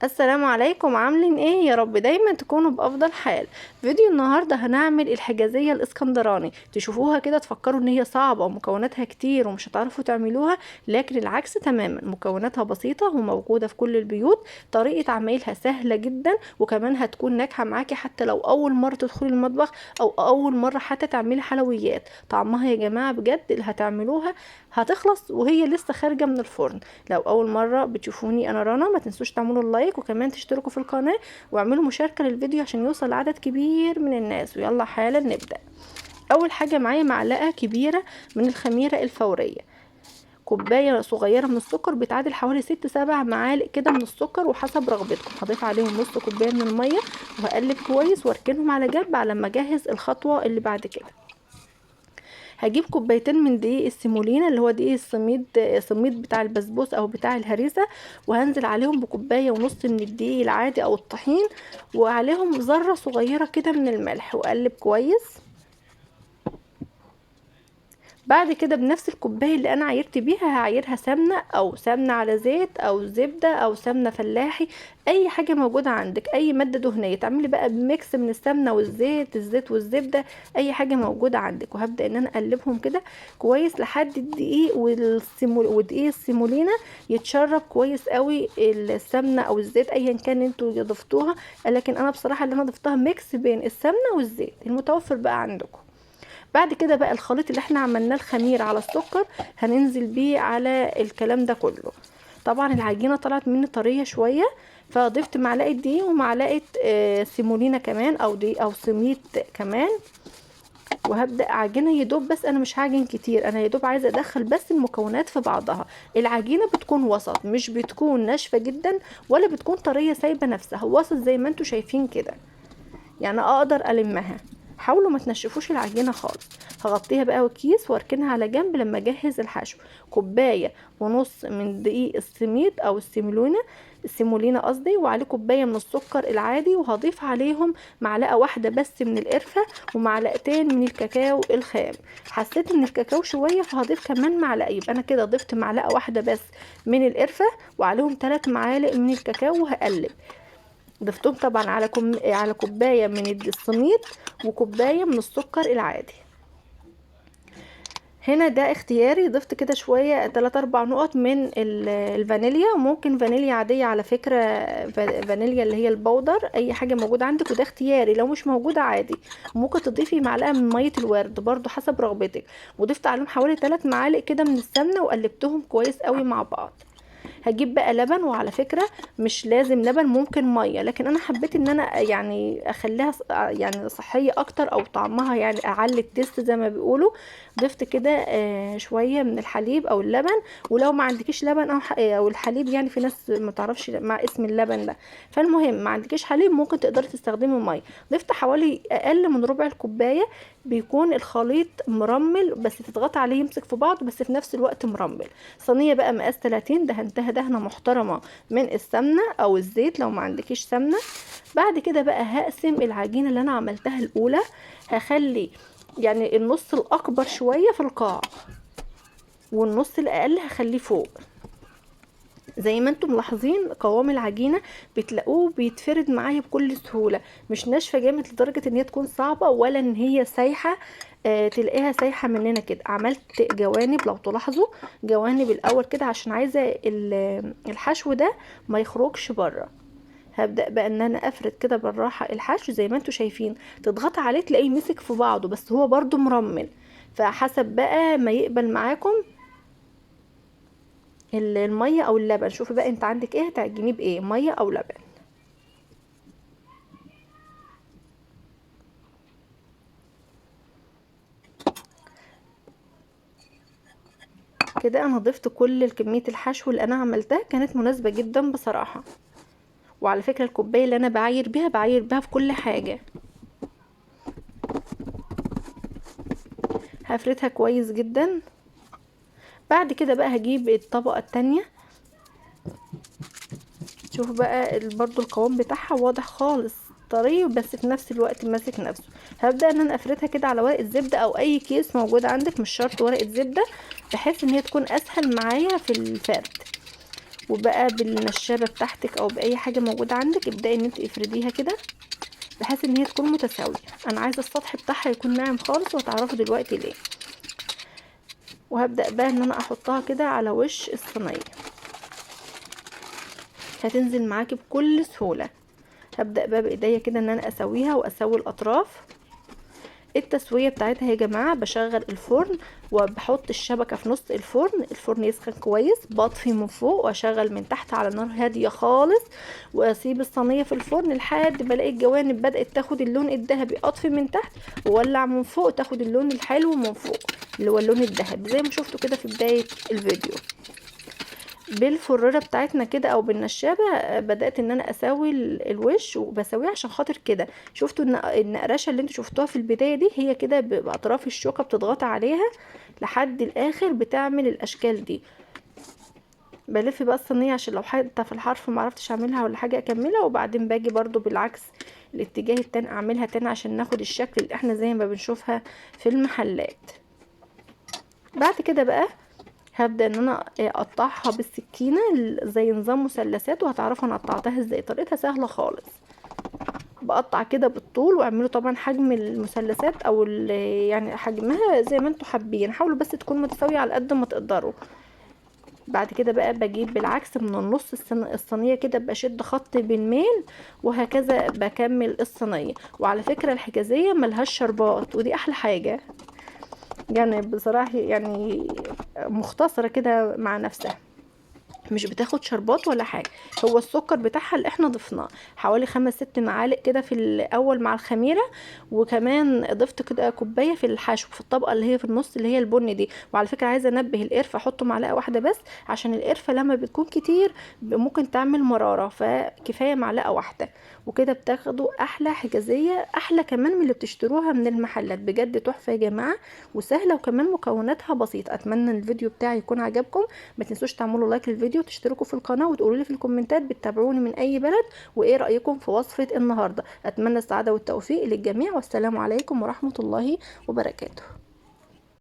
السلام عليكم، عاملين ايه؟ يا رب دايما تكونوا بافضل حال. فيديو النهارده هنعمل الحجازيه الاسكندراني. تشوفوها كده تفكروا ان هي صعبه ومكوناتها كتير ومش هتعرفوا تعملوها، لكن العكس تماما، مكوناتها بسيطه وموجوده في كل البيوت. طريقه عمايلها سهله جدا، وكمان هتكون ناجحه معاكي حتى لو اول مره تدخلي المطبخ او اول مره حتى تعملي حلويات. طعمها يا جماعه بجد اللي هتعملوها هتخلص وهي لسه خارجه من الفرن. لو اول مره بتشوفوني انا رنا، ما تنسوش تعملوا اللايك وكمان تشتركوا في القناه واعملوا مشاركه للفيديو عشان يوصل لعدد كبير من الناس. ويلا حالا نبدا. اول حاجه معايا معلقه كبيره من الخميره الفوريه، كوبايه صغيره من السكر بتعادل حوالي 6-7 معالق كده من السكر وحسب رغبتكم. هضيف عليهم نص كوبايه من الميه وهقلب كويس واركنهم على جنب على ما اجهز الخطوه اللي بعد كده. هجيب كوبايتين من دقيق السيمولينا اللي هو دقيق السميد بتاع البسبوس او بتاع الهريسه، وهنزل عليهم بكوبايه ونص من الدقيق العادي او الطحين، وعليهم ذره صغيره كده من الملح، واقلب كويس. بعد كده بنفس الكوبايه اللي انا عايرت بيها هعايرها سمنه او سمنه على زيت او زبده او سمنه فلاحي، اي حاجه موجوده عندك، اي ماده دهنيه. تعملي بقى بميكس من السمنه والزيت، الزيت والزبده، اي حاجه موجوده عندك. وهبدا ان انا اقلبهم كده كويس لحد الدقيق ودقيق السيمولينا يتشرب كويس قوي السمنه او الزيت ايا كان انتوا ضفتوها، لكن انا بصراحه اللي انا ضفتها ميكس بين السمنه والزيت المتوفر بقى عندكم. بعد كده بقى الخليط اللي احنا عملناه الخمير على السكر هننزل بيه على الكلام ده كله. طبعا العجينه طلعت مني طريه شويه، فضفت معلقه دقيق ومعلقه سيمولينا كمان او دقيق او سميد كمان، وهبدا اعجنها يدوب. بس انا مش هعجن كتير، انا يدوب عايزه ادخل بس المكونات في بعضها. العجينه بتكون وسط، مش بتكون ناشفه جدا ولا بتكون طريه سايبه نفسها، وسط زي ما انتوا شايفين كده، يعني اقدر المها. حاولوا ما تنشفوش العجينه خالص. هغطيها بقى وكيس واركنها على جنب لما اجهز الحشو. كوبايه ونص من دقيق السميد او السيمولينا قصدي، وعليه كوبايه من السكر العادي، وهضيف عليهم معلقه واحده بس من القرفه ومعلقتين من الكاكاو الخام. حسيت ان الكاكاو شويه فهضيف كمان معلقه، يبقى انا كده ضفت معلقه واحده بس من القرفه وعليهم 3 معالق من الكاكاو، وهقلب. ضفتهم طبعا على كوبايه من السميد وكوبايه من السكر العادي. هنا ده اختياري، ضفت كده شويه 3-4 نقط من الفانيليا، وممكن فانيليا عاديه على فكره، فانيليا اللي هي البودر، اي حاجه موجوده عندك، وده اختياري لو مش موجوده عادي. ممكن تضيفي معلقه من ميه الورد برضو حسب رغبتك. وضفت عليهم حوالي 3 معالق كده من السمنه وقلبتهم كويس قوي مع بعض. هجيب بقى لبن، وعلى فكرة مش لازم لبن، ممكن مية، لكن انا حبيت ان انا يعني اخليها يعني صحية اكتر او طعمها يعني اعلي التست زي ما بيقولوا. ضفت كده شوية من الحليب او اللبن، ولو ما عندكيش لبن او الحليب، يعني في ناس ما تعرفش مع اسم اللبن ده، فالمهم ما عندكيش حليب ممكن تقدري تستخدمي مية. ضفت حوالي اقل من ربع الكوباية، بيكون الخليط مرمل، بس تضغط عليه يمسك في بعض بس في نفس الوقت مرمل. صينيه بقى مقاس 30 دهنتها دهنه محترمه من السمنه او الزيت لو ما عندكيش سمنه. بعد كده بقى هقسم العجينه اللي انا عملتها الاولى، هخلي يعني النص الاكبر شويه في القاع والنص الاقل هخليه فوق. زي ما انتم ملاحظين قوام العجينه بتلاقوه بيتفرد معايا بكل سهوله، مش ناشفه جامد لدرجه ان هي تكون صعبه ولا ان هي سايحه. تلاقيها سايحه مننا كده. عملت جوانب، لو تلاحظوا جوانب الاول كده عشان عايزه الحشو ده ما يخرجش بره. هبدأ بقى ان انا افرد كده بالراحه الحشو زي ما انتم شايفين، تضغط عليه تلاقيه مسك في بعضه بس هو برضو مرمل، فحسب بقى ما يقبل معاكم الميه او اللبن. شوفي بقى انت عندك ايه هتعجنيه بايه، ميه او لبن. كده انا ضفت كل كميه الحشو اللي انا عملتها، كانت مناسبه جدا بصراحه. وعلى فكره الكوبايه اللي انا بعاير بيها في كل حاجه. هفردها كويس جدا. بعد كده بقى هجيب الطبقه التانية. شوفوا بقى برضو القوام بتاعها واضح خالص، طري بس في نفس الوقت ماسك نفسه. هبدأ ان انا افردها كده على ورقة زبدة او اي كيس موجود عندك، مش شرط ورقة زبدة، بحيث ان هي تكون اسهل معايا في الفرد. وبقى بالنشابه بتاعتك او باي حاجه موجوده عندك ابداي ان انت افرديها كده بحيث ان هي تكون متساويه. انا عايزه السطح بتاعها يكون ناعم خالص وهتعرفوا دلوقتي ليه. وهبدا بقى ان انا احطها كده على وش الصينيه، هتنزل معاكي بكل سهوله. هبدا بقى بايديا كده ان انا اسويها واسوي الاطراف. التسويه بتاعتها يا جماعه بشغل الفرن وبحط الشبكه في نص الفرن، الفرن يسخن كويس، بطفي من فوق واشغل من تحت على نار هاديه خالص، واسيب الصينيه في الفرن لحد ما الاقي الجوانب بدات تاخد اللون الذهبي، اطفي من تحت واولع من فوق تاخد اللون الحلو من فوق اللي هو اللون الذهبي زي ما شفتوا كده في بدايه الفيديو. بالفريره بتاعتنا كده او بالنشابه بدات ان انا اسوي الوش، وبسويه عشان خاطر كده شفتوا ان النقرشه اللي انتوا شفتوها في البدايه دي هي كده باطراف الشوكه بتضغطي عليها لحد الاخر بتعمل الاشكال دي. بلف بقى الصينيه عشان لو حتى في الحرف ما عرفتش اعملها ولا حاجه اكملها، وبعدين باجي برضو بالعكس الاتجاه التاني اعملها تاني عشان ناخد الشكل اللي احنا زي ما بنشوفها في المحلات. بعد كده بقى هبدأ ان انا اقطعها بالسكينة زي نظام مثلثات، وهتعرفوا انا قطعتها ازاي، طريقتها سهلة خالص. بقطع كده بالطول، واعملوا طبعا حجم المثلثات او يعني حجمها زي ما انتوا حابين، حاولوا بس تكون متساوية على قد ما تقدروا. بعد كده بقى بجيب بالعكس من النص الصينية كده بشد خط بالميل، وهكذا بكمل الصينية. وعلى فكرة الحجازية ملهاش شربات ودي احلى حاجة، يعني بصراحة يعني مختصرة كده مع نفسها، مش بتاخد شربات ولا حاجة. هو السكر بتاعها اللي احنا ضفناه حوالي 5-6 معالق كده في الاول مع الخميرة، وكمان ضفت كده كوباية في الحشو في الطبقة اللي هي في النص اللي هي البني دي. وعلى فكرة عايزة انبه القرفة احطه معلقة واحدة بس، عشان القرفة لما بتكون كتير ممكن تعمل مرارة، فكفاية معلقة واحدة. وكده بتاخدوا احلى حجازية، احلى كمان من اللي بتشتروها من المحلات، بجد تحفة يا جماعة وسهلة، وكمان مكوناتها بسيطة. اتمنى الفيديو بتاعي يكون عجبكم، ما تنسوش تعملوا لايك للفيديو وتشتركوا في القناة وتقولوا لي في الكومنتات بتتابعوني من اي بلد وايه رأيكم في وصفة النهاردة. اتمنى السعادة والتوفيق للجميع، والسلام عليكم ورحمة الله وبركاته.